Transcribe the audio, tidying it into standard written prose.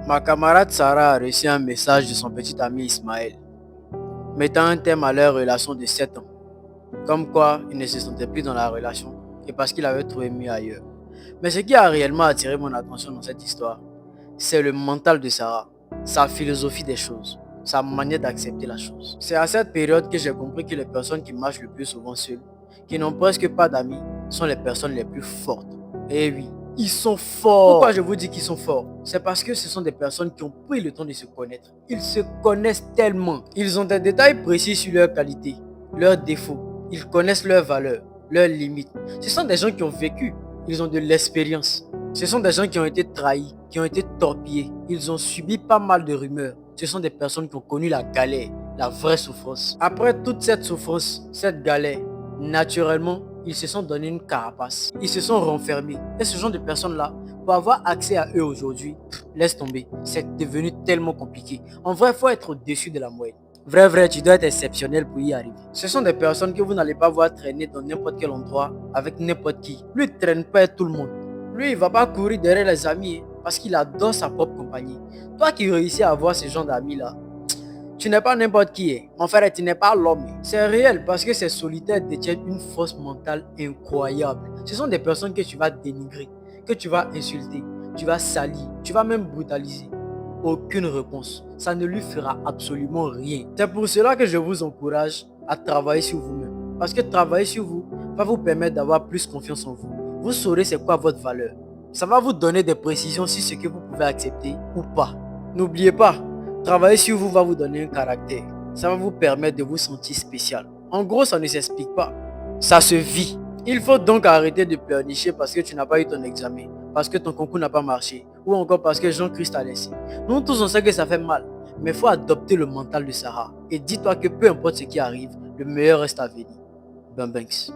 Ma camarade Sarah a reçu un message de son petit ami Ismaël, mettant un terme à leur relation de 7 ans. Comme quoi, il ne se sentait plus dans la relation et parce qu'il avait trouvé mieux ailleurs. Mais ce qui a réellement attiré mon attention dans cette histoire, c'est le mental de Sarah, sa philosophie des choses, sa manière d'accepter la chose. C'est à cette période que j'ai compris que les personnes qui marchent le plus souvent seules, qui n'ont presque pas d'amis, sont les personnes les plus fortes. Et oui, ils sont forts. Pourquoi je vous dis qu'ils sont forts? C'est parce que ce sont des personnes qui ont pris le temps de se connaître. Ils se connaissent tellement. Ils ont des détails précis sur leurs qualités, leurs défauts. Ils connaissent leurs valeurs, leurs limites. Ce sont des gens qui ont vécu. Ils ont de l'expérience. Ce sont des gens qui ont été trahis, qui ont été torpillés. Ils ont subi pas mal de rumeurs. Ce sont des personnes qui ont connu la galère, la vraie souffrance. Après toute cette souffrance, cette galère, naturellement, ils se sont donné une carapace. Ils se sont renfermés. Et ce genre de personnes-là, pour avoir accès à eux aujourd'hui, laisse tomber. C'est devenu tellement compliqué. En vrai, il faut être au-dessus de la moyenne. Vrai, tu dois être exceptionnel pour y arriver. Ce sont des personnes que vous n'allez pas voir traîner dans n'importe quel endroit avec n'importe qui. Lui, il ne traîne pas avec tout le monde. Lui, il ne va pas courir derrière les amis parce qu'il adore sa propre compagnie. Toi qui réussis à avoir ce genre d'amis-là, tu n'es pas n'importe qui. Mon frère, tu n'es pas l'homme. C'est réel parce que ces solitaires détiennent une force mentale incroyable. Ce sont des personnes que tu vas dénigrer, que tu vas insulter, tu vas salir, tu vas même brutaliser. Aucune réponse. Ça ne lui fera absolument rien. C'est pour cela que je vous encourage à travailler sur vous-même. Parce que travailler sur vous va vous permettre d'avoir plus confiance en vous. Vous saurez c'est quoi votre valeur. Ça va vous donner des précisions sur ce que vous pouvez accepter ou pas. N'oubliez pas, travailler sur vous va vous donner un caractère. Ça va vous permettre de vous sentir spécial. En gros, ça ne s'explique pas. Ça se vit. Il faut donc arrêter de pleurnicher parce que tu n'as pas eu ton examen, parce que ton concours n'a pas marché, ou encore parce que Jean-Christ t'a laissé. Nous tous on sait que ça fait mal, mais il faut adopter le mental de Sarah. Et dis-toi que peu importe ce qui arrive, le meilleur reste à venir. Ben Banks.